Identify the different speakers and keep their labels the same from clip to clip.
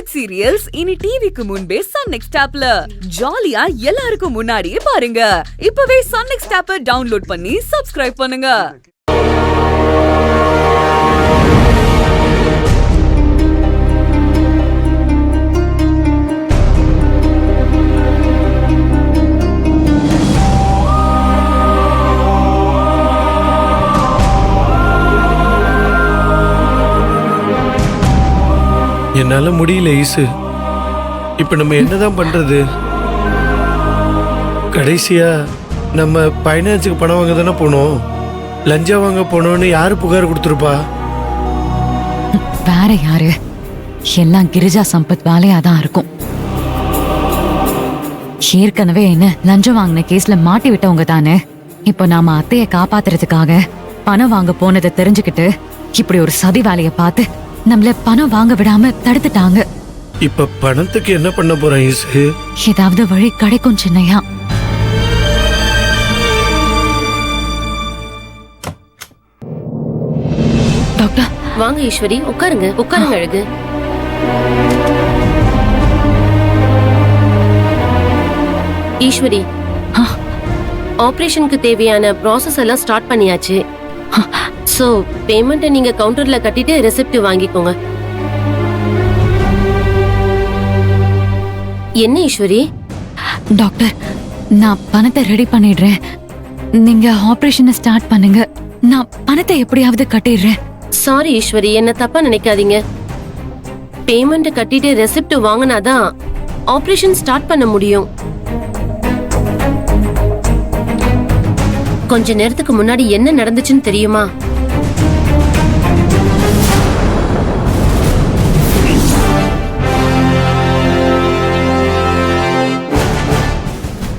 Speaker 1: Web serials இனி டிவிக்கு முன்பே சன் நெக்ஸ்ட் ஆப்ல ஜாலியா எல்லாருக்கும் முன்னாடியே பாருங்க. இப்பவே சன் நெக்ஸ்ட் ஆப்பை டவுன்லோட் பண்ணி சப்ஸ்கிரைப் பண்ணுங்க.
Speaker 2: என்னால முடியல ஈசு. இப்ப நம்ம என்னதான் பண்றது? கடைசியா நம்ம பைனான்ஸுக்கு பணம் வாங்க தானே போனோம். லஞ்சா வாங்க போனோம்னு யாரு புகார் கொடுத்துருப்பா?
Speaker 3: வேற யாரு? எல்லாம் கிரிஜா சம்பத் வேலையாதான் இருக்கும். ஏற்கனவே என்ன லஞ்சம் வாங்கின கேஸ்ல மாட்டி விட்டவங்க தானே. இப்போ நாம அத்தைய காப்பாத்துறதுக்காக பணம் வாங்க போனதை தெரிஞ்சுக்கிட்டு இப்படி ஒரு சதி வேலைய பார்த்து நம்மள பணம் வாங்க விடாம தடுத்துட்டாங்க.
Speaker 2: இப்ப பணத்துக்கு என்ன பண்ண போறேன் ஈசு?
Speaker 3: ஏதாவது வழி கிடைக்கும் சின்னையா. டாக்டர்
Speaker 4: வாங்க ஈஸ்வரி, உட்காருங்க உட்காருங்க. அழகு ஈஸ்வரி, ஆபரேஷனுக்கு தேவையான ப்ராசஸ் எல்லாம் ஸ்டார்ட் பண்ணியாச்சு. சோ பேமெண்ட் நீங்க கவுண்டர்ல கட்டிட்டு ரெசிப்ட் வாங்கிக்கோங்க. என்ன ஈஸ்வரி?
Speaker 3: டாக்டர், நான் பணத்தை ரெடி பண்ணிடுறேன். நீங்க ஆபரேஷனை ஸ்டார்ட் பண்ணுங்க. நான் பணத்தை எப்படியாவது கட்டிடுறேன்.
Speaker 4: சாரி ஈஸ்வரி, என்ன தப்பா நினைக்காதீங்க. பேமெண்ட் கட்டிட்டு ரெசிப்ட் வாங்கினாதான் ஆபரேஷன் ஸ்டார்ட் பண்ண முடியும். கொஞ்ச நேரத்துக்கு முன்னாடி என்ன நடந்துச்சுன்னு தெரியுமா?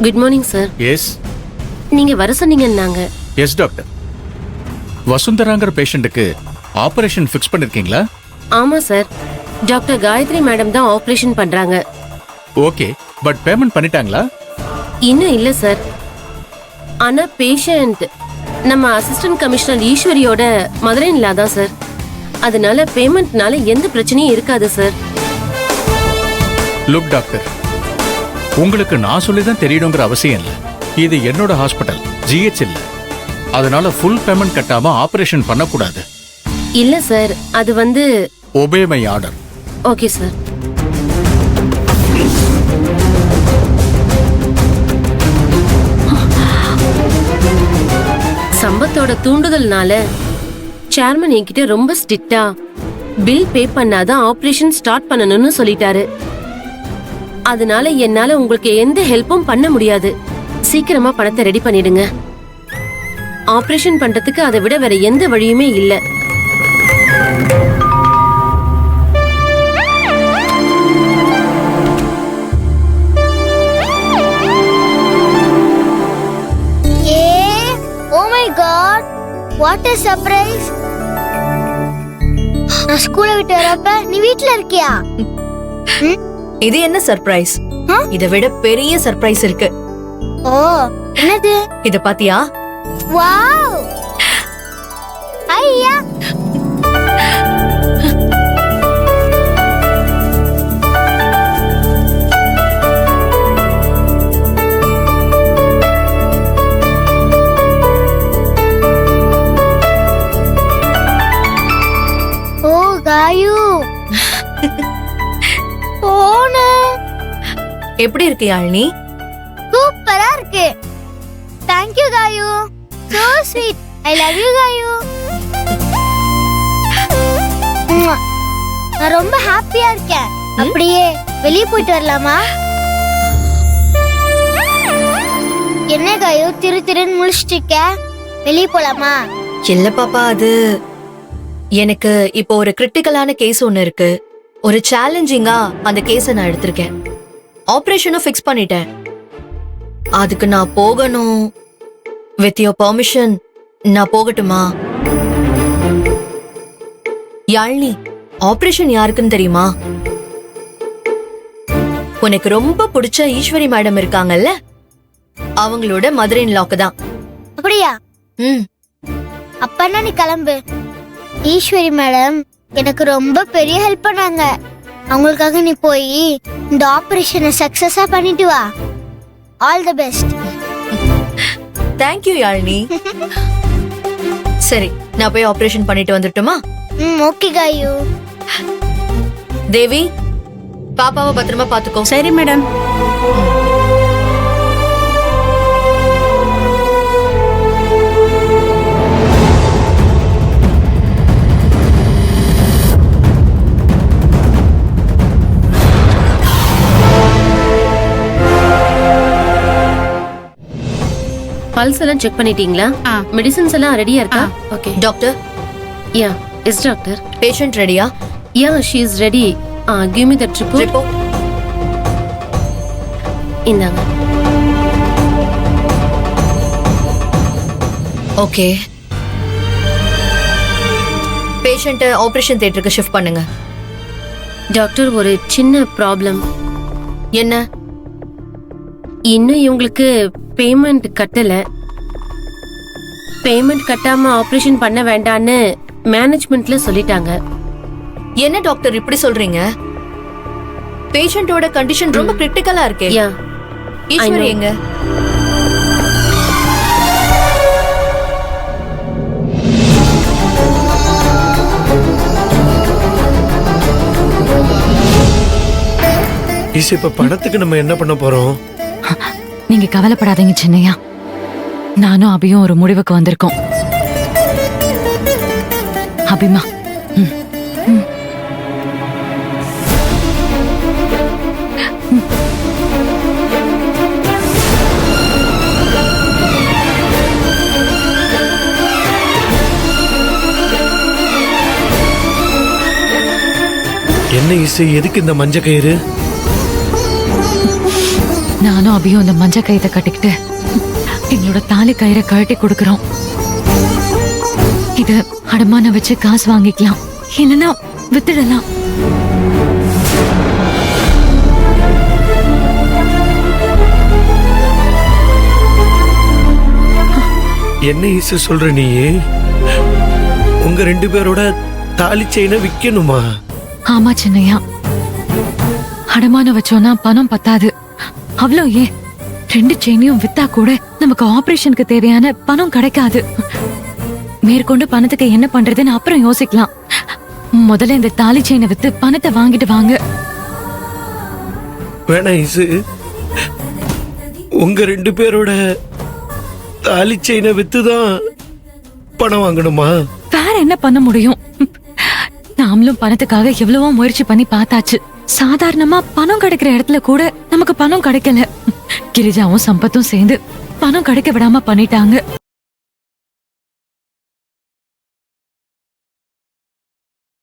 Speaker 4: Good morning sir.
Speaker 5: எஸ்.
Speaker 4: நீங்க வர சொன்னீங்கன்னாங்க.
Speaker 5: Yes doctor. வசுந்தராங்கிற பேஷண்ட்டுக்கு ஆபரேஷன் ஃபிக்ஸ் பண்ணிருக்கீங்களா?
Speaker 4: ஆமா சார், டாக்டர் காயத்ரி மேடம் தான் ஆபரேஷன் பண்றாங்க.
Speaker 5: ஓகே, பட் பேமெண்ட் பண்ணிட்டாங்களா?
Speaker 4: இன்னும் இல்ல சார். ஆனா பேஷண்ட் நம்ம அசிஸ்டன்ட் கமிஷனர் ஈஸ்வரியோட மதுரைன்லா தான் சார். அதனால பேமெண்ட்னால எந்த பிரச்சனையும் இருக்காது சார்.
Speaker 5: லுக் டாக்டர், உங்களுக்கு நான் சொல்லிதான் தெரியணுங்கிற அவசியம் இல்லை. இது என்னோட ஹாஸ்பிட்டல், ஜிஹெச் இல்ல. அதனால ஃபுல் பேமெண்ட் கட்டாம ஆபரேஷன் பண்ணக்கூடாது.
Speaker 4: இல்ல சார், அது வந்து
Speaker 5: obey my order.
Speaker 4: Okay sir. சம்பத்தோட தூண்டுதல்னால சேர்மன் என்கிட்ட ரொம்ப ஸ்ட்ரிக்ட்டா பில் பே பண்ணாதான் ஆபரேஷன் ஸ்டார்ட் பண்ணணும்னு சொல்லிட்டாரு. அதனால என்னால உங்களுக்கு எந்த ஹெல்ப்பும் பண்ண முடியாது. சீக்கிரமா பணத்தை ரெடி பண்ணிடுங்க. ஆபரேஷன் பண்றதுக்கு அதை விட வேற எந்த வழியுமே இல்ல.
Speaker 6: What a surprise! நான் ஸ்கூலை விட்டு வரப்ப நீ வீட்ல இருக்கியா?
Speaker 7: இது என்ன சர்ப்ரைஸ்? இதை விட பெரிய சர்ப்ரைஸ் இருக்கு.
Speaker 6: ஓ, என்னது?
Speaker 7: இத பாத்தியா?
Speaker 6: வாவ்! ஐயா! காயு போனே.
Speaker 7: எப்படி இருக்கு யாழ்னி?
Speaker 6: சூப்பரா இருக்கு. Thank you காயு. So sweet. I love you காயு. நான் ரொம்ப ஹாப்பியா இருக்கேன். அப்படியே வெளிய போயிட்டு வரலாமா? என்ன காயு திருன்னு முழிச்சிட்டு? வெளிய போலாமா?
Speaker 7: இல்ல பாப்பா, அது எனக்கு இப்போ ஒரு கிரிட்டிக்கலான கேஸ் ஒன்னு இருக்கு. ஒரு சேலஞ்சிங்கா அந்த கேஸை நான் எடுத்திருக்கேன். ஆபரேஷனும் ஃபிக்ஸ் பண்ணிட்டேன். அதுக்கு நான் போகணும். வித் யுவர் பெர்மிஷன் நான் போகட்டுமா? யாழ்னி, ஆபரேஷன் யாருக்குன்னு தெரியுமா? உனக்கு ரொம்ப பிடிச்ச ஈஸ்வரி மேடம் இருக்காங்கல்ல, அவங்களோட மதர் இன் லாக்கு தான்.
Speaker 6: அப்படியா? அப்பன்னா நீ கிளம்பு. ஈஸ்வரி மேடம் எனக்கு ரொம்ப பெரிய ஹெல்ப் பண்ணாங்க. அவங்களுக்காக நீ போய் இந்த ஆபரேஷனை சக்சஸா பண்ணிட்டு வா. All the best.
Speaker 7: Thank you Yazhini. சரி, நான் போய் ஆபரேஷன் பண்ணிட்டு வந்துட்டுமா?
Speaker 6: ஓகே காயு.
Speaker 7: தேவி, பாப்பாவை பத்திரமா பாத்துக்கோ.
Speaker 8: சரி மேடம்.
Speaker 4: பல்ஸ் எல்லாம் செக் பண்ணிட்டீங்களா? மெடிசின்ஸ் எல்லாம் ரெடியா இருக்கா? Okay
Speaker 7: doctor.
Speaker 4: Yeah, yes doctor.
Speaker 7: Patient ரெடியா?
Speaker 4: Yeah, she is ready. Give me that report. இந்தாங்க.
Speaker 7: ஓகே, பேஷண்ட்டை ஆபரேஷன் தியேட்டருக்கு ஷிஃப்ட் பண்ணுங்க.
Speaker 4: டாக்டர், ஒரு சின்ன ப்ராப்ளம்.
Speaker 7: என்ன?
Speaker 4: இன்னும் இவங்களுக்கு பேமெண்ட் கட்டல. பேமெண்ட் கட்டாம ஆபரேஷன் பண்ண வேண்டான்னு மேனேஜ்மெண்ட்ல சொல்லிட்டாங்க.
Speaker 7: என்ன டாக்டர் இப்படி சொல்றீங்க? பேஷண்டோட கண்டிஷன் ரொம்ப கிரிட்டிக்கலா இருக்கே.
Speaker 4: யா,
Speaker 7: ஈஸ்வரி எங்க?
Speaker 2: ஈஸ், இப்ப பணத்துக்கு நம்ம என்ன பண்ண போறோம்?
Speaker 3: நீங்க கவலைப்படாதீங்க சின்னையா. நானும் அபியும் ஒரு முடிவுக்கு வந்திருக்கோம். அபிமா,
Speaker 2: என்ன ஈஸ், எதுக்கு இந்த மஞ்ச கயிறு?
Speaker 3: நானும் அபியும் இந்த மஞ்ச கயித்தை கட்டிக்கிட்டு எங்களோட தாலி கயிறை கழட்டி கொடுக்கறோம். இத அடமான வச்சு காசு வாங்கிக்கலாம், இல்லைன்னா வித்துடலாம்.
Speaker 2: என்ன ஈஸ் சொல்ற நீ? உங்க 2 பேரோட தாலி செயினை விக்கணுமா?
Speaker 3: ஆமா சின்னையா, அடமான வச்சோன்னா பணம் பத்தாது. அவ்வளோ ஏன் 2 செயினையும் வித்தா கூட நமக்கு ஆபரேஷனுக்கு தேவையான பணம் கிடைக்காது. மேற்கொண்டு பணத்துக்கு என்ன பண்றதுன்னு அப்புறம் யோசிக்கலாம். முதல்ல இந்த தாலி செயினை வித்து பணத்தை வாங்கிட்டு வாங்க.
Speaker 2: வேணா ஈஸ், உங்க 2 பேரோட தாலி செயினை வித்துதான் பணம் வாங்கணுமா?
Speaker 3: வேற என்ன பண்ண முடியும்? நாமளும் பணத்துக்காக எவ்வளவோ முயற்சி பண்ணி பார்த்தாச்சு. சாதாரணமா பணம் கிடைக்கிற இடத்துல கூட நமக்கு பணம் கிடைக்கல. கிரிஜாவும் சம்பத்தும் சேர்ந்து பணம் கிடைக்க விடாம பண்ணிட்டாங்க.